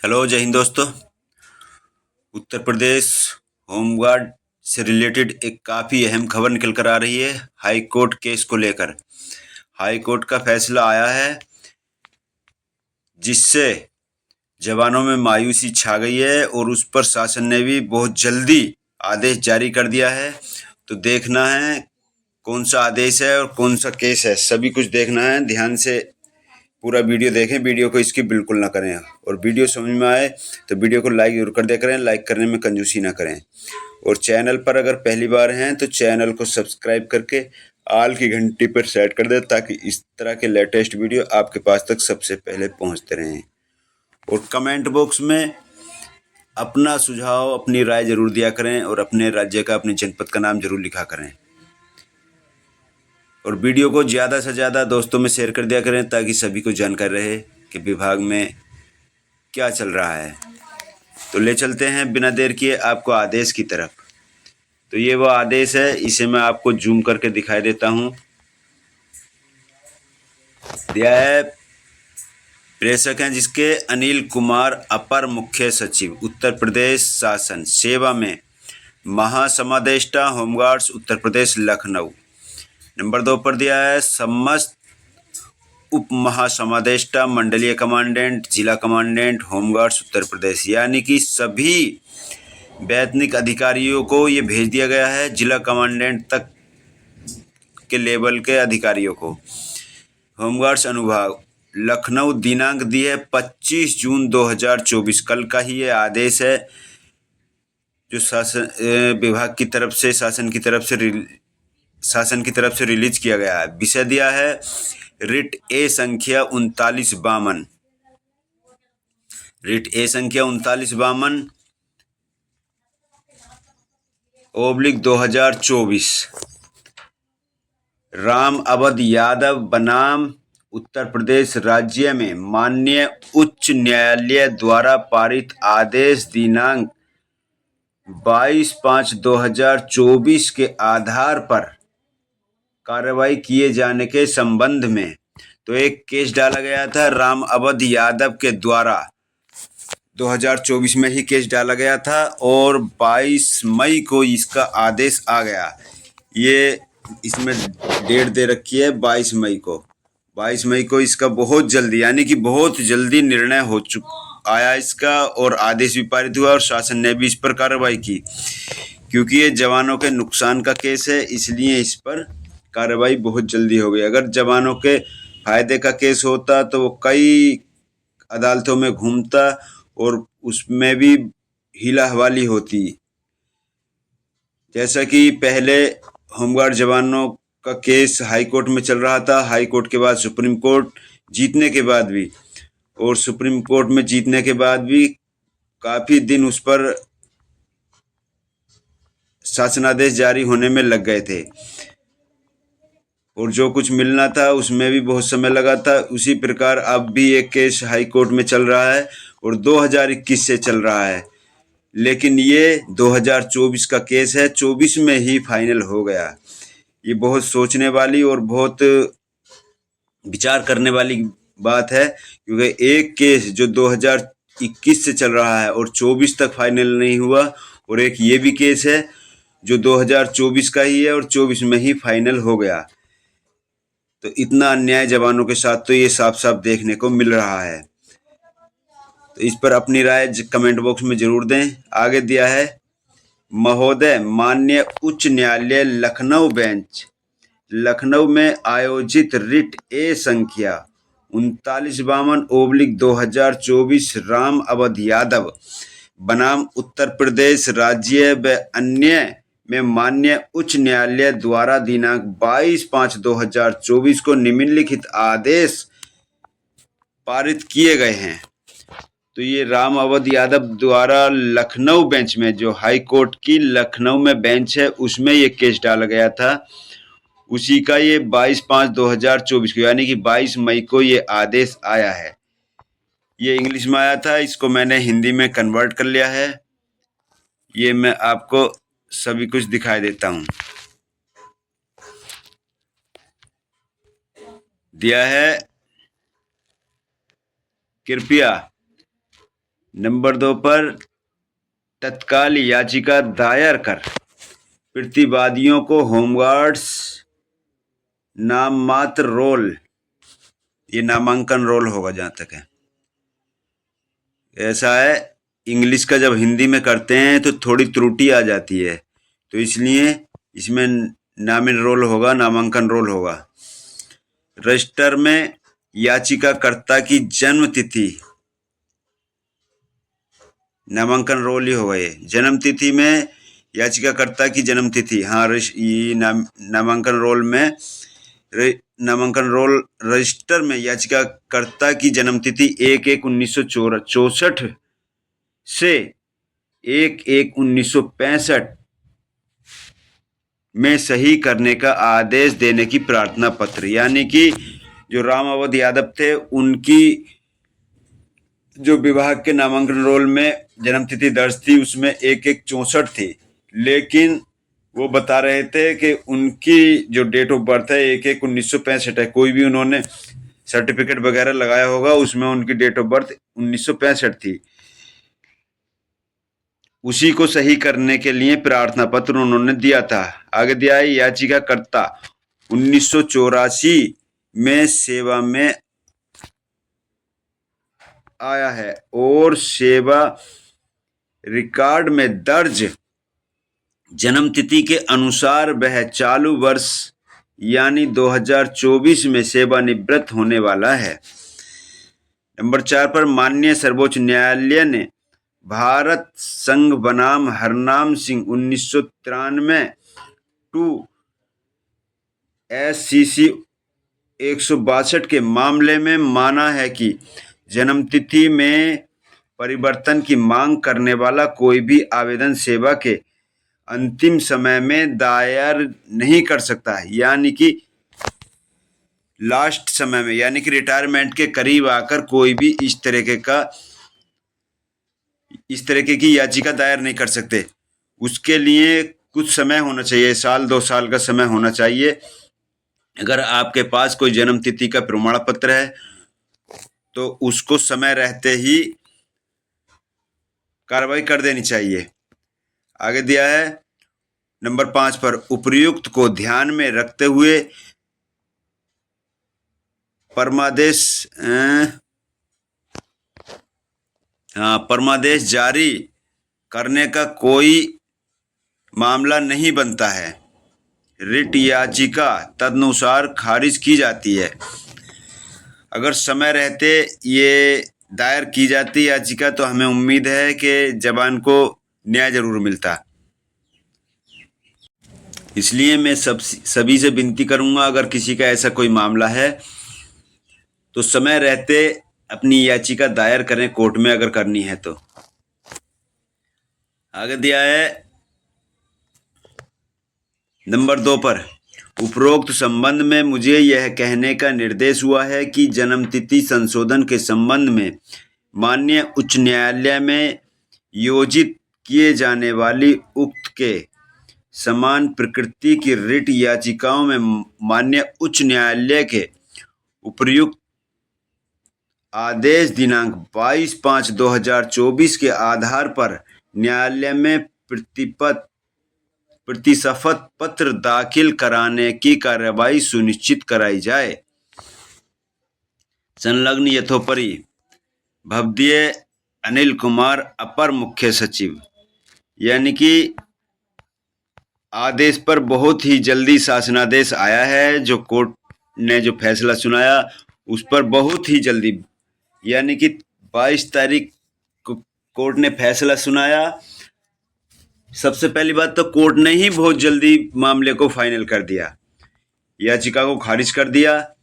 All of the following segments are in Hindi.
हेलो, जय हिंद दोस्तों। उत्तर प्रदेश होमगार्ड से रिलेटेड एक काफ़ी अहम खबर निकल कर आ रही है हाई कोर्ट केस को लेकर। हाई कोर्ट का फैसला आया है जिससे जवानों में मायूसी छा गई है और उस पर शासन ने भी बहुत जल्दी आदेश जारी कर दिया है। तो देखना है कौन सा आदेश है और कौन सा केस है, सभी कुछ देखना है। ध्यान से पूरा वीडियो देखें, वीडियो को स्किप बिल्कुल ना करें और वीडियो समझ में आए तो वीडियो को लाइक जरूर कर दिया करें। लाइक करने में कंजूसी ना करें और चैनल पर अगर पहली बार हैं तो चैनल को सब्सक्राइब करके आल की घंटी पर सेट कर दें ताकि इस तरह के लेटेस्ट वीडियो आपके पास तक सबसे पहले पहुंचते रहें। और कमेंट बॉक्स में अपना सुझाव, अपनी राय जरूर दिया करें और अपने राज्य का, अपने जनपद का नाम जरूर लिखा करें। और वीडियो को ज़्यादा से ज़्यादा दोस्तों में शेयर कर दिया करें ताकि सभी को जानकारी रहे कि विभाग में क्या चल रहा है। तो ले चलते हैं बिना देर किए आपको आदेश की तरफ। तो ये वो आदेश है, इसे मैं आपको जूम करके दिखाई देता हूँ। दिया है, प्रेषक हैं जिसके अनिल कुमार, अपर मुख्य सचिव उत्तर प्रदेश शासन सेवा में, महासमादेष्टा होमगार्ड्स उत्तर प्रदेश लखनऊ। नंबर 2 पर दिया है समस्त उप महासमादेष्टा मंडलीय कमांडेंट जिला कमांडेंट होमगार्ड्स उत्तर प्रदेश, यानी कि सभी वैतनिक अधिकारियों को ये भेज दिया गया है, जिला कमांडेंट तक के लेवल के अधिकारियों को। होमगार्ड्स अनुभाग लखनऊ, दिनांक दी है 25 जून 2024। कल का ही ये आदेश है जो शासन विभाग की तरफ से, शासन की तरफ से रिलीज किया गया है। विषय दिया है रिट ए संख्या 3952, रिट ए संख्या 3952 /2024। राम अवध यादव बनाम उत्तर प्रदेश राज्य में माननीय उच्च न्यायालय द्वारा पारित आदेश दिनांक 22/5/2024 के आधार पर कार्रवाई किए जाने के संबंध में। तो एक केस डाला गया था राम अवध यादव के द्वारा, 2024 में ही केस डाला गया था और 22 मई को इसका आदेश आ गया। ये इसमें डेट दे रखी है 22 मई को। 22 मई को इसका बहुत जल्दी, यानी कि बहुत जल्दी निर्णय हो आया इसका और आदेश भी पारित हुआ और शासन ने भी इस पर कार्रवाई की। क्योंकि ये जवानों के नुकसान का केस है इसलिए इस पर कार्रवाई बहुत जल्दी हो गई। अगर जवानों के फायदे का केस होता तो वो कई अदालतों में घूमता और उसमें भी हीला हवाली होती। जैसा कि पहले होमगार्ड जवानों का केस हाई कोर्ट में चल रहा था, हाई कोर्ट के बाद सुप्रीम कोर्ट जीतने के बाद भी, और सुप्रीम कोर्ट में जीतने के बाद भी काफ़ी दिन उस पर शासनादेश जारी होने में लग गए थे और जो कुछ मिलना था उसमें भी बहुत समय लगा था। उसी प्रकार अब भी एक केस हाई कोर्ट में चल रहा है और 2021 से चल रहा है, लेकिन ये 2024 का केस है, 24 में ही फाइनल हो गया। ये बहुत सोचने वाली और बहुत विचार करने वाली बात है क्योंकि एक केस जो 2021 से चल रहा है और 24 तक फाइनल नहीं हुआ, और एक ये भी केस है जो 2024 का ही है और 24 में ही फाइनल हो गया। तो इतना अन्याय जवानों के साथ तो ये साफ साफ देखने को मिल रहा है। तो इस पर अपनी राय कमेंट बॉक्स में जरूर दें। आगे दिया है महोदय, माननीय उच्च न्यायालय लखनऊ बेंच लखनऊ में आयोजित रिट ए संख्या 3952/2024 राम अवध यादव बनाम उत्तर प्रदेश राज्य व अन्य में माननीय उच्च न्यायालय द्वारा दिनांक 22/5/2024 को निम्नलिखित आदेश पारित किए गए हैं। तो ये राम अवध यादव द्वारा लखनऊ बेंच में, जो हाई कोर्ट की लखनऊ में बेंच है, उसमें ये केस डाला गया था। उसी का ये 22/5/2024 को, यानी कि 22 मई को ये आदेश आया है। ये इंग्लिश में आया था, इसको मैंने हिंदी में कन्वर्ट कर लिया है। ये मैं आपको सभी कुछ दिखाई देता हूँ। दिया है, कृपया नंबर 2 पर तत्काल याचिका दायर कर प्रतिवादियों को होमगार्ड्स नाम मात्र रोल, ये नामांकन रोल होगा जहां तक है। ऐसा है, इंग्लिश का जब हिंदी में करते हैं तो थोड़ी त्रुटि आ जाती है, तो इसलिए इसमें नामिन रोल होगा, नामांकन रोल होगा। रजिस्टर में याचिकाकर्ता की जन्म तिथि, नामांकन रोल ही होगा। ये जन्म तिथि में याचिकाकर्ता की जन्म तिथि, हाँ, ये नामांकन रोल में, नामांकन रोल रजिस्टर में याचिकाकर्ता की जन्मतिथि 1/1/1964 से 1/1/1965 में सही करने का आदेश देने की प्रार्थना पत्र, यानी कि जो राम अवध यादव थे उनकी जो विभाग के नामांकन रोल में जन्मतिथि दर्ज थी उसमें 1/1/64 थी, लेकिन वो बता रहे थे कि उनकी जो डेट ऑफ बर्थ है 1/1/1965 है। कोई भी उन्होंने सर्टिफिकेट वगैरह लगाया होगा उसमें उनकी डेट ऑफ बर्थ 1965 थी। उसी को सही करने के लिए प्रार्थना पत्र उन्होंने दिया था। आगे दिया है, याचिकाकर्ता 1984 में सेवा में आया है और सेवा रिकॉर्ड में दर्ज जन्मतिथि के अनुसार वह चालू वर्ष यानी 2024 में सेवानिवृत्त होने वाला है। नंबर 4 पर माननीय सर्वोच्च न्यायालय ने भारत संघ बनाम हरनाम सिंह 1993 टू SCC 162 के मामले में माना है कि जन्मतिथि में परिवर्तन की मांग करने वाला कोई भी आवेदन सेवा के अंतिम समय में दायर नहीं कर सकता है, यानी कि लास्ट समय में, यानी कि रिटायरमेंट के करीब आकर कोई भी इस तरीके की याचिका दायर नहीं कर सकते। उसके लिए कुछ समय होना चाहिए, 1-2 साल का समय होना चाहिए। अगर आपके पास कोई जन्मतिथि का प्रमाण पत्र है तो उसको समय रहते ही कार्रवाई कर देनी चाहिए। आगे दिया है नंबर 5 पर, उपर्युक्त को ध्यान में रखते हुए परमादेश जारी करने का कोई मामला नहीं बनता है। रिट याचिका तदनुसार खारिज की जाती है। अगर समय रहते ये दायर की जाती याचिका तो हमें उम्मीद है कि जवान को न्याय जरूर मिलता। इसलिए मैं सभी से विनती करूंगा, अगर किसी का ऐसा कोई मामला है तो समय रहते अपनी याचिका दायर करें कोर्ट में, अगर करनी है तो। आगे दिया है नंबर 2 पर, उपरोक्त संबंध में मुझे यह कहने का निर्देश हुआ है कि जन्मतिथि संशोधन के संबंध में माननीय उच्च न्यायालय में योजित किए जाने वाली उक्त के समान प्रकृति की रिट याचिकाओं में माननीय उच्च न्यायालय के उपर्युक्त आदेश दिनांक 22/5/2024 के आधार पर न्यायालय में प्रतिशपथ पत्र दाखिल कराने की कार्यवाही सुनिश्चित कराई जाए। संलग्न यथोपरि भवदीय अनिल कुमार अपर मुख्य सचिव, यानी कि आदेश पर बहुत ही जल्दी शासनादेश आया है। जो कोर्ट ने जो फैसला सुनाया उस पर बहुत ही जल्दी, यानी कि 22 तारीख को कोर्ट ने फैसला सुनाया। सबसे पहली बात तो कोर्ट ने ही बहुत जल्दी मामले को फाइनल कर दिया, याचिका को खारिज कर दिया।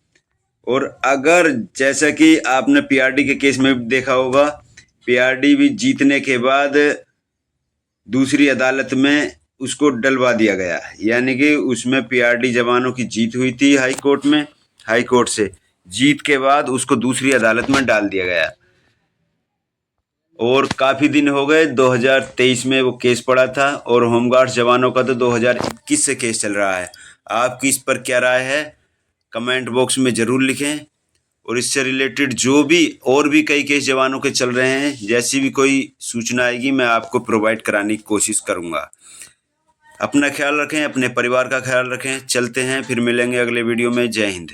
और अगर जैसा कि आपने PRD के केस में भी देखा होगा, PRD भी जीतने के बाद दूसरी अदालत में उसको डलवा दिया गया, यानी कि उसमें PRD जवानों की जीत हुई थी हाई कोर्ट में, हाई कोर्ट से जीत के बाद उसको दूसरी अदालत में डाल दिया गया। और काफ़ी दिन हो गए, 2023 में वो केस पड़ा था और होमगार्ड्स जवानों का तो 2021 से केस चल रहा है। आपकी इस पर क्या राय है, कमेंट बॉक्स में ज़रूर लिखें और इससे रिलेटेड जो भी और भी कई केस जवानों के चल रहे हैं, जैसी भी कोई सूचना आएगी मैं आपको प्रोवाइड कराने की कोशिश करूँगा। अपना ख्याल रखें, अपने परिवार का ख्याल रखें। चलते हैं, फिर मिलेंगे अगले वीडियो में। जय हिंद।